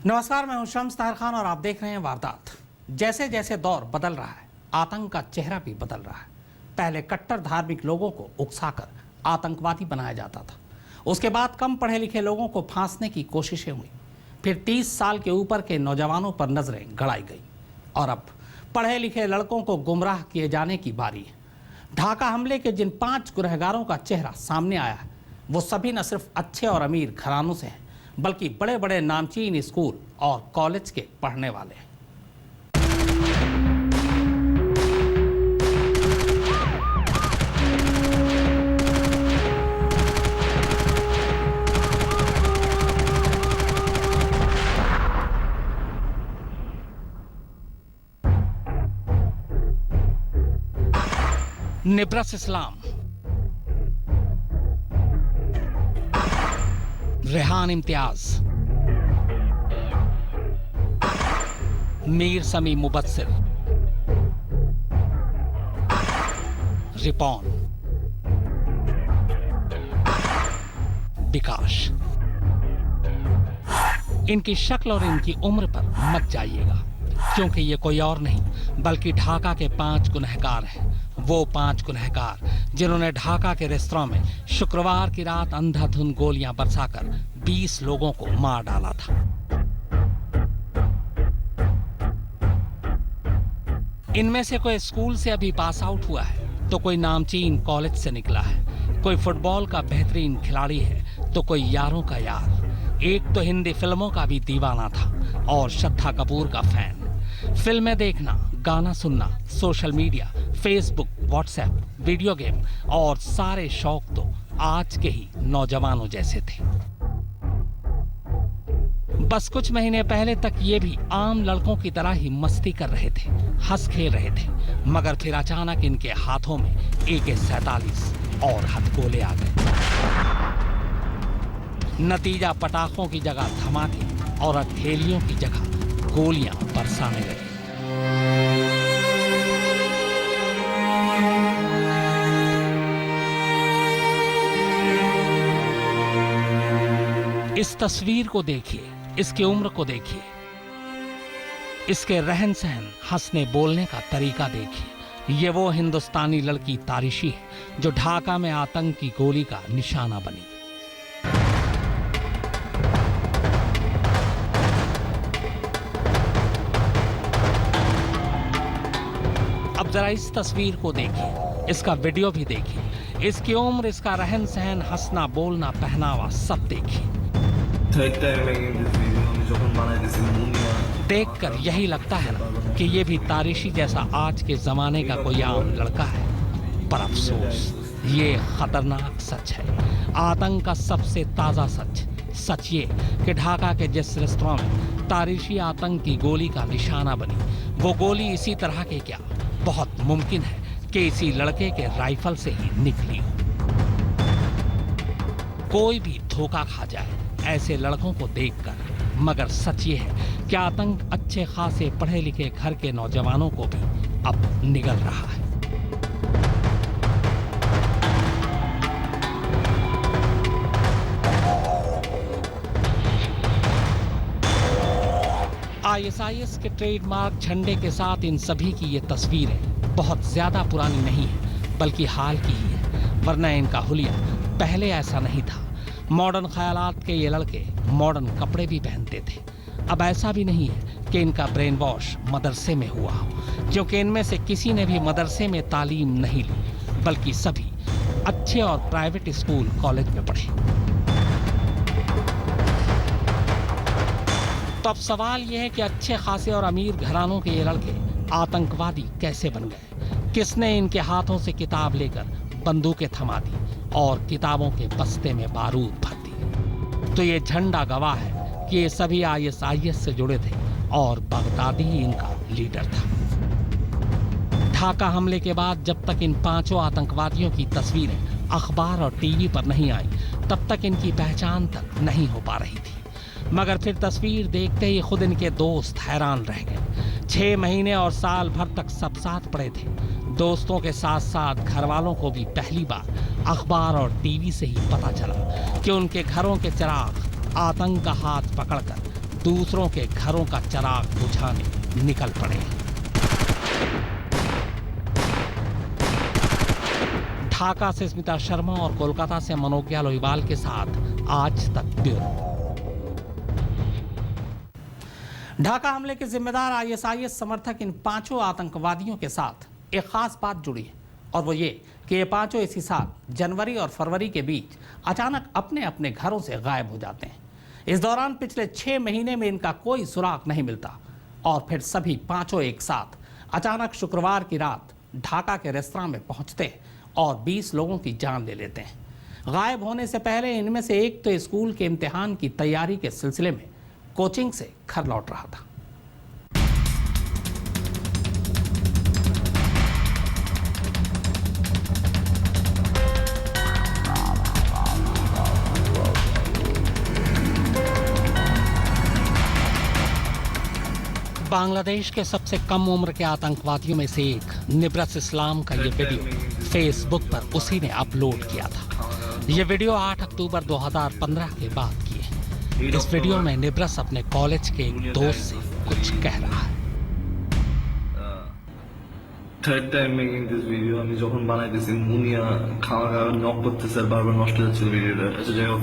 नमस्कार, मैं हूं शम्स ताहिर खान और आप देख रहे हैं वारदात। जैसे जैसे दौर बदल रहा है, आतंक का चेहरा भी बदल रहा है। पहले कट्टर धार्मिक लोगों को उकसाकर आतंकवादी बनाया जाता था। उसके बाद कम पढ़े लिखे लोगों को फांसने की कोशिशें हुई। फिर 30 साल के ऊपर के नौजवानों पर नजरें गड़ाई गई और अब पढ़े लिखे लड़कों को गुमराह किए जाने की बारी है। ढाका हमले के जिन 5 गुनहगारों का चेहरा सामने आया है, वो सभी न सिर्फ अच्छे और अमीर घरानों से हैं, बल्कि बड़े बड़े नामचीन स्कूल और कॉलेज के पढ़ने वाले हैं। निब्रस इस्लाम, रेहान इम्तियाज, मीर समी मुबस्सिर, रिपॉन, विकास। इनकी शक्ल और इनकी उम्र पर मत जाइएगा, क्योंकि ये कोई और नहीं बल्कि ढाका के 5 गुनहगार हैं। वो 5 गुनहगार जिन्होंने ढाका के रेस्तरां में शुक्रवार की रात अंधाधुंध गोलियां बरसाकर 20 लोगों को मार डाला था। इनमें से कोई स्कूल से अभी पास आउट हुआ है, तो कोई नामचीन कॉलेज से निकला है, कोई फुटबॉल का बेहतरीन खिलाड़ी है, तो कोई यारों का यार। एक तो हिंदी फिल्मों का भी दीवाना था और श्रद्धा कपूर का फैन। फिल्में देखना, गाना सुनना, social media, Facebook, WhatsApp, video game और सारे शौक तो आज के ही नौजवानों जैसे थे। बस कुछ महीने पहले तक ये भी आम लड़कों की तरह ही मस्ती कर रहे थे, हंस खेल रहे थे, मगर फिर अचानक इनके हाथों में AK-47 और हथगोले आ गए। नतीजा पटाखों की जगह धमाके और हथेलियों की जगह गोलियां बरसाने लगी। इस तस्वीर को देखिए, इसकी उम्र को देखिए, इसके रहन सहन, हंसने बोलने का तरीका देखिए। ये वो हिंदुस्तानी लड़की तारिशी है जो ढाका में आतंक की गोली का निशाना बनी। अब जरा इस तस्वीर को देखिए, इसका वीडियो भी देखिए, इसकी उम्र, इसका रहन सहन, हंसना बोलना, पहनावा सब देखिए। देखकर यही लगता है ना कि ये भी तारिशी जैसा आज के जमाने का कोई आम लड़का है। पर अफसोस, ये खतरनाक सच है, आतंक का सबसे ताजा सच ये कि ढाका के जिस रेस्तरां में तारिशी आतंक की गोली का निशाना बनी, वो गोली इसी तरह के क्या, बहुत मुमकिन है कि इसी लड़के के राइफल से ही निकली हो। कोई भी धोखा खा जाए ऐसे लड़कों को देखकर, मगर सच ये है कि आतंक अच्छे खासे पढ़े लिखे घर के नौजवानों को भी अब निगल रहा है। ISIS के ट्रेडमार्क झंडे के साथ इन सभी की ये तस्वीरें बहुत ज्यादा पुरानी नहीं है, बल्कि हाल की ही है, वरना इनका हुलिया पहले ऐसा नहीं था। मॉडर्न ख्यालात के ये लड़के मॉडर्न कपड़े भी पहनते थे। अब ऐसा भी नहीं है कि इनका ब्रेन वॉश मदरसे में हुआ हो, क्योंकि इनमें से किसी ने भी मदरसे में तालीम नहीं ली, बल्कि सभी अच्छे और प्राइवेट स्कूल कॉलेज में पढ़े। तो अब सवाल यह है कि अच्छे खासे और अमीर घरानों के ये लड़के आतंकवादी कैसे बन गए? किसने इनके हाथों से किताब लेकर बंदूकें थमा दी और किताबों के बस्ते में बारूद भर दिए? तो ये झंडा गवाह है कि ये सभी ISIS से जुड़े थे और बगदादी ही इनका लीडर था। ढाका हमले के बाद जब तक इन 5 आतंकवादियों की तस्वीरें अखबार और टीवी पर नहीं आई, तब तक इनकी पहचान तक नहीं हो पा रही थी। मगर फिर तस्वीर देखते ही खुद इनके दोस्त हैरान रह गए। 6 महीने और साल भर तक सब साथ पड़े थे। दोस्तों के साथ साथ घर वालों को भी पहली बार अखबार और टीवी से ही पता चला कि उनके घरों के चिराग आतंक का हाथ पकड़कर दूसरों के घरों का चिराग बुझाने निकल पड़े। ढाका से स्मिता शर्मा और कोलकाता से मनोज्ञा लोहिवाल के साथ आज तक ब्यूरो। ढाका हमले के जिम्मेदार आईएसआईएस समर्थक इन 5 आतंकवादियों के साथ एक खास बात जुड़ी है, और वो ये कि ये 5 इसी साल जनवरी और फरवरी के बीच अचानक अपने अपने घरों से गायब हो जाते हैं। इस दौरान पिछले 6 महीने में इनका कोई सुराग नहीं मिलता, और फिर सभी 5 एक साथ अचानक शुक्रवार की रात ढाका के रेस्तरां में पहुंचते हैं और 20 लोगों की जान ले लेते हैं। गायब होने से पहले इनमें से एक तो स्कूल के इम्तिहान की तैयारी के सिलसिले में कोचिंग से घर लौट रहा था। बांग्लादेश के सबसे कम उम्र के आतंकवादियों में से एक निब्रस इस्लाम का ये वीडियो फेसबुक पर उसी ने अपलोड किया था। ये वीडियो 8 अक्टूबर 2015 के बाद की है। इस वीडियो में निब्रस अपने कॉलेज के एक दोस्त से कुछ कह रहा है। Third time making this video. আমি যখন বানাইতেছি মুনিয়া খাওয়া খাওয়া নক করতেছে আর বারবার নষ্ট হচ্ছে ভিডিওটা। আচ্ছা যাই হোক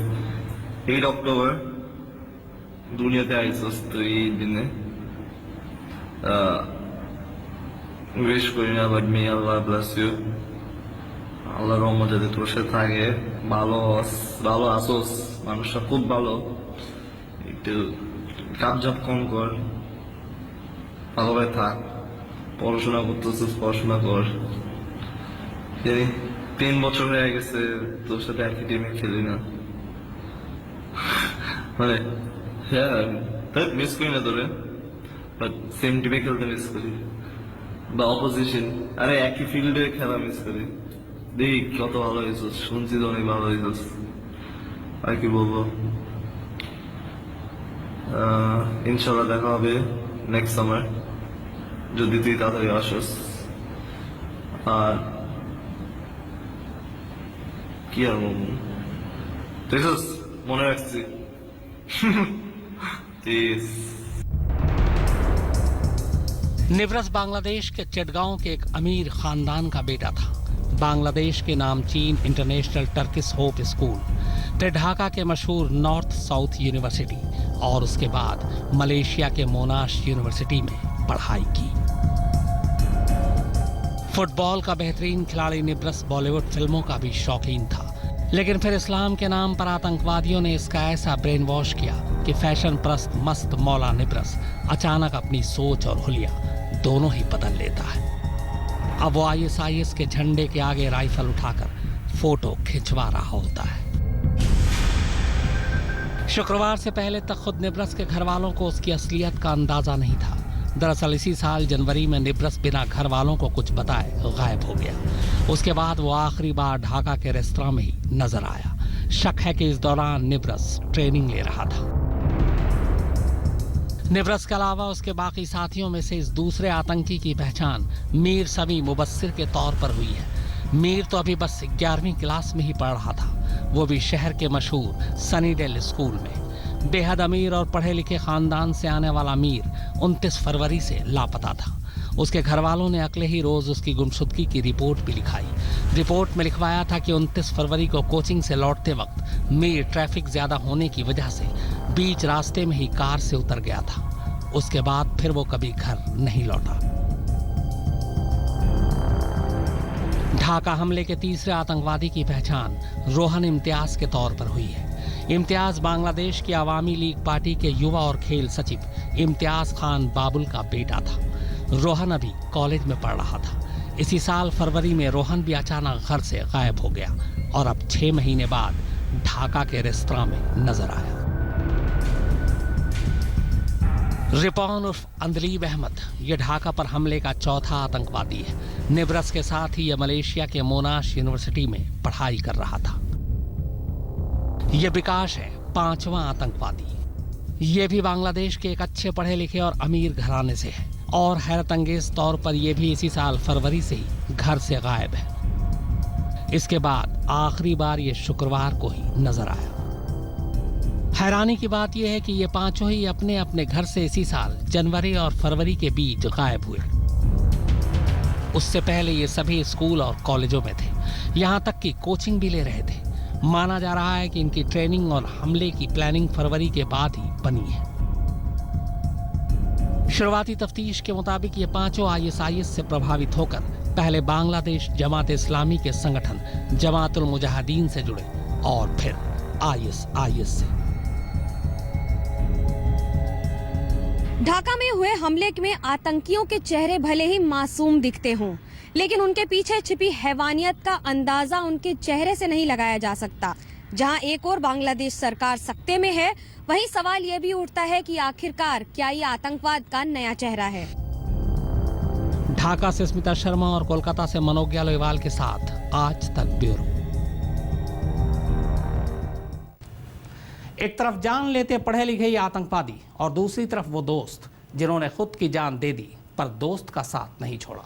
8 অক্টোবর দুনিয়াতে আইসস তো এই দিনে উইশ করি না, but may Allah bless you. আল্লাহ রহমত যাতে তোর সাথে থাকে, ভালো আসোস, মানুষটা খুব ভালো, একটু কাপজাপ কম কর, ভালোভাবে থাক, পড়াশোনা করতেছিস পড়াশোনা কর। 3 বছর হয়ে গেছে তোর সাথে একই টিমে খেলি না, মানে হ্যাঁ মিস করি না তোরে, বাট সেম টিমে খেলতে মিস করি, বা অপোজিশন আরে একই ফিল্ডে খেলা মিস করি। দেখি কত ভালো হয়েছিস, শুনছি তো অনেক ভালো হয়েছিস, আর কি বলবো। ইনশাল্লাহ দেখা হবে নেক্সট সামার, যদি তুই তাড়াতাড়ি আসস। আর কি আর দেখছিস মনে রাখছি। निब्रस बांग्लादेश के चिटगांव के एक अमीर खानदान का बेटा था। बांग्लादेश के नामचीन इंटरनेशनल टर्किश होप स्कूल, फिर ढाका के मशहूर नॉर्थ साउथ यूनिवर्सिटी और उसके बाद मलेशिया के मोनाश यूनिवर्सिटी में पढ़ाई की। फुटबॉल का बेहतरीन खिलाड़ी निब्रस बॉलीवुड फिल्मों का भी शौकीन था, लेकिन फिर इस्लाम के नाम पर आतंकवादियों ने इसका ऐसा ब्रेन वॉश किया कि फैशन प्रस्त मस्त मौला निब्रस अचानक अपनी सोच और हुलिया दोनों ही बदल लेता है। अब वो आईएसआईएस के झंडे के आगे राइफल उठाकर फोटो खिंचवा रहा होता है। शुक्रवार से पहले तक खुद निब्रस के घर वालों को उसकी असलियत का अंदाजा नहीं था। दरअसल इसी साल जनवरी में निब्रस बिना घर वालों को कुछ बताए गायब हो गया। उसके बाद वो आखिरी बार ढाका के रेस्तरां में ही नजर आया। शक है कि इस दौरान निब्रस ट्रेनिंग ले रहा था। निब्रस के अलावा उसके बाकी साथियों में से इस दूसरे आतंकी की पहचान मीर समी मुबस्सिर के तौर पर हुई है। मीर तो अभी बस 11वीं क्लास में ही पढ़ रहा था, वो भी शहर के मशहूर सनीडेल स्कूल में। बेहद अमीर और पढ़े लिखे खानदान से आने वाला मीर 29 फरवरी से लापता था। उसके घर वालों ने अगले ही रोज उसकी गुमशुदगी की रिपोर्ट भी लिखाई। रिपोर्ट में लिखवाया था कि 29 फरवरी को कोचिंग से लौटते वक्त मीर ट्रैफिक ज्यादा होने की वजह से बीच रास्ते में ही कार से उतर गया था। उसके बाद फिर वो कभी घर नहीं लौटा। ढाका हमले के तीसरे आतंकवादी की पहचान रोहन इम्तियाज के तौर पर हुई है। इम्तियाज बांग्लादेश की अवामी लीग पार्टी के युवा और खेल सचिव इम्तियाज खान बाबुल का बेटा था। रोहन अभी कॉलेज में पढ़ रहा था। इसी साल फरवरी में रोहन भी अचानक घर से गायब हो गया और अब 6 महीने बाद ढाका के रेस्तरां में नजर आया। रिपॉन उर्फ अंदलीब अहमद ये ढाका पर हमले का चौथा आतंकवादी है। निब्रस के साथ ही यह मलेशिया के मोनाश यूनिवर्सिटी में पढ़ाई कर रहा था। यह विकास है 5वां आतंकवादी। ये भी बांग्लादेश के एक अच्छे पढ़े लिखे और अमीर घराने से है, और हैरत अंगेज तौर पर यह भी इसी साल फरवरी से ही घर से गायब है। इसके बाद आखिरी बार ये शुक्रवार को ही नजर आया। हैरानी की बात यह है कि ये पांचों ही अपने अपने घर से इसी साल जनवरी और फरवरी के बीच गायब हुए। उससे पहले ये सभी स्कूल और कॉलेजों में थे, यहाँ तक कि कोचिंग भी ले रहे थे। माना जा रहा है कि इनकी ट्रेनिंग और हमले की प्लानिंग फरवरी के बाद ही बनी है। शुरुआती तफ्तीश के मुताबिक ये पांचों ISIS से प्रभावित होकर पहले बांग्लादेश जमात इस्लामी के संगठन जमातुल मुजाहिदीन से जुड़े और फिर ISIS से। ढाका में हुए हमले में आतंकियों के चेहरे भले ही मासूम दिखते हों, लेकिन उनके पीछे छिपी हैवानियत का अंदाजा उनके चेहरे से नहीं लगाया जा सकता। जहां एक और बांग्लादेश सरकार सत्ते में है, वहीं सवाल यह भी उठता है कि आखिरकार क्या ये आतंकवाद का नया चेहरा है। ढाका से स्मिता शर्मा और कोलकाता से मनोज ग्यालोवाल के साथ आज तक ब्यूरो। एक तरफ जान लेते पढ़े लिखे ये आतंकवादी और दूसरी तरफ वो दोस्त जिन्होंने खुद की जान दे दी पर दोस्त का साथ नहीं छोड़ा।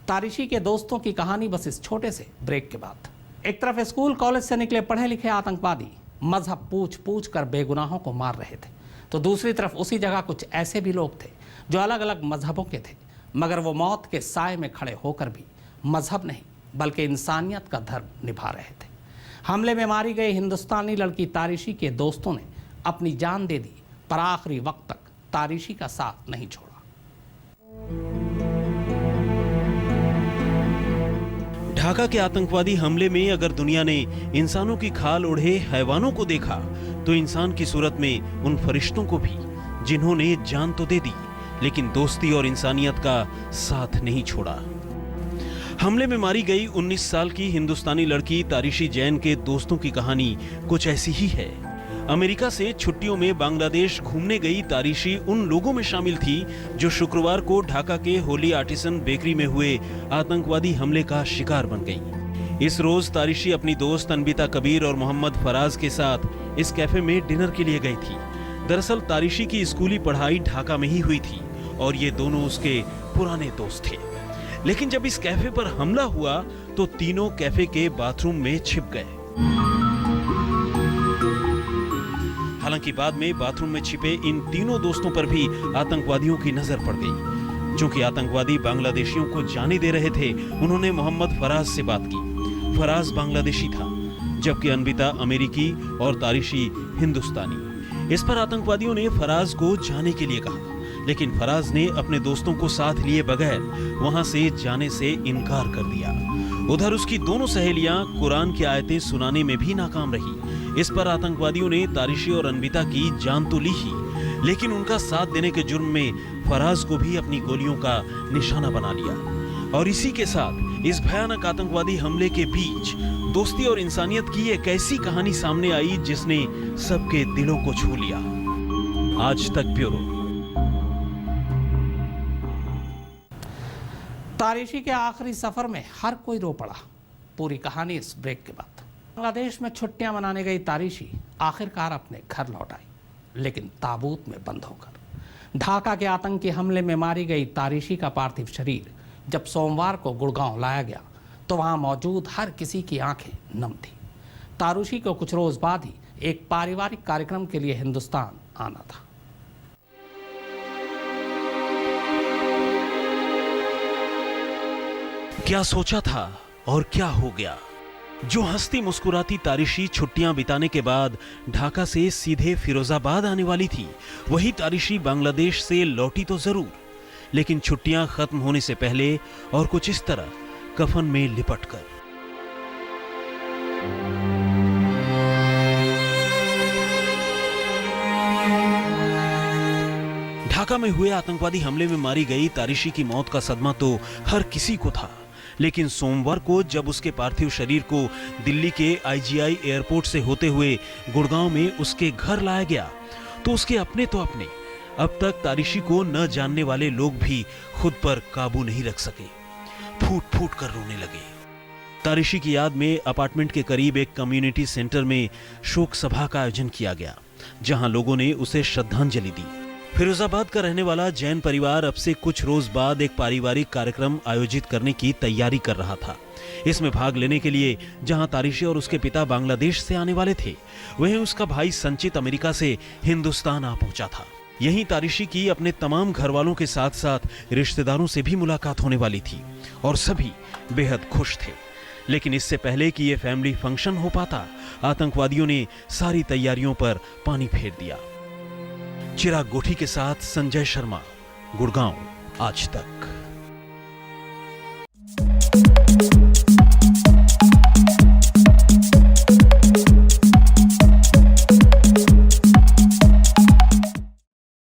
तारिशी के दोस्तों की कहानी बस इस छोटे से ब्रेक के बाद। एक तरफ स्कूल कॉलेज से निकले पढ़े लिखे आतंकवादी मजहब पूछ पूछ कर बेगुनाहों को मार रहे थे, तो दूसरी तरफ उसी जगह कुछ ऐसे भी लोग थे जो अलग अलग मजहबों के थे, मगर वो मौत के साए में खड़े होकर भी मजहब नहीं बल्कि इंसानियत का धर्म निभा रहे थे। हमले में मारी गई हिंदुस्तानी लड़की तारिशी के दोस्तों ने अपनी जान दे दी पर आखिरी वक्त तक तारिशी का साथ नहीं छोड़ा। ढाका के आतंकवादी हमले में अगर दुनिया ने इंसानों की खाल ओढ़े हैवानों को देखा तो इंसान की सूरत में उन फरिश्तों को भी, जिन्होंने जान तो दे दी लेकिन दोस्ती और इंसानियत का साथ नहीं छोड़ा। हमले में मारी गई 19 साल की हिंदुस्तानी लड़की तारिशी जैन के दोस्तों की कहानी कुछ ऐसी ही है। अमेरिका से छुट्टियों में बांग्लादेश घूमने गई तारिशी उन लोगों में शामिल थी जो शुक्रवार को ढाका के होली आर्टिसन बेकरी में हुए आतंकवादी हमले का शिकार बन गई। इस रोज तारिशी अपनी दोस्त अनबिता कबीर और मोहम्मद फराज के साथ इस कैफे में डिनर के लिए गई थी। दरअसल तारिशी की स्कूली पढ़ाई ढाका में ही हुई थी और ये दोनों उसके पुराने दोस्त थे। लेकिन जब इस कैफे पर हमला हुआ तो तीनों कैफे के बाथरूम में छिप गए। हालांकि बाद में बाथरूम में छिपे इन तीनों दोस्तों पर भी आतंकवादियों की नजर पड़ गई। चूंकि आतंकवादी बांग्लादेशियों को जाने दे रहे थे, उन्होंने मोहम्मद फराज से बात की। फराज बांग्लादेशी था जबकि अनबिता अमेरिकी और तारिशी हिंदुस्तानी। इस पर आतंकवादियों ने फराज को जाने के लिए कहा, लेकिन फराज ने अपने दोस्तों को साथ लिए बगैर वहां से जाने से इनकार कर दिया। उधर उसकी दोनों सहेलियां कुरान की आयतें सुनाने में भी नाकाम रही। इस पर आतंकवादियों ने तारिशी और अनबिता की जान तो ली ही, लेकिन उनका साथ देने के जुर्म में फराज को भी अपनी गोलियों का निशाना बना लिया। और इसी के साथ इस भयानक आतंकवादी हमले के बीच दोस्ती और इंसानियत की एक ऐसी कहानी सामने आई जिसने सबके दिलों को छू लिया। आज तक ब्यूरो। तारिशी के आखिरी सफर में हर कोई रो पड़ा। पूरी कहानी इस ब्रेक के बाद। बांग्लादेश में छुट्टियां मनाने गई तारिशी आखिरकार अपने घर लौट आई, लेकिन ताबूत में बंद होकर। ढाका के आतंकी हमले में मारी गई तारिशी का पार्थिव शरीर जब सोमवार को गुड़गांव लाया गया तो वहां मौजूद हर किसी की आंखें नम थी। तारिशी को कुछ रोज बाद ही एक पारिवारिक कार्यक्रम के लिए हिंदुस्तान आना था। क्या सोचा था और क्या हो गया। जो हंसती मुस्कुराती तारिशी छुट्टियां बिताने के बाद ढाका से सीधे फिरोजाबाद आने वाली थी, वही तारिशी बांग्लादेश से लौटी तो जरूर, लेकिन छुट्टियां खत्म होने से पहले और कुछ इस तरह कफन में लिपटकर। ढाका में हुए आतंकवादी हमले में मारी गई तारिशी की मौत का सदमा तो हर किसी को था, लेकिन सोमवार को जब उसके पार्थिव शरीर को दिल्ली के IGI एयरपोर्ट से होते हुए गुड़गांव में उसके घर लाया गया तो उसके अपने तो अपने, अब तक तारिशी को न जानने वाले लोग भी खुद पर काबू नहीं रख सके। फूट फूट कर रोने लगे। तारिशी की याद में अपार्टमेंट के करीब एक कम्युनिटी सेंटर में शोक सभा का आयोजन किया गया, जहां लोगों ने उसे श्रद्धांजलि दी। फिरोजाबाद का रहने वाला जैन परिवार अब से कुछ रोज बाद एक पारिवारिक कार्यक्रम आयोजित करने की तैयारी कर रहा था। इसमें भाग लेने के लिए जहां तारिशी और उसके पिता बांग्लादेश से आने वाले थे, वहीं उसका भाई संचित अमेरिका से हिंदुस्तान आ पहुंचा था। यहीं तारिशी की अपने तमाम घर वालों के साथ साथ रिश्तेदारों से भी मुलाकात होने वाली थी और सभी बेहद खुश थे। लेकिन इससे पहले कि यह फैमिली फंक्शन हो पाता, आतंकवादियों ने सारी तैयारियों पर पानी फेर दिया। चिराग गोठी के साथ संजय शर्मा, गुड़गांव, आज तक।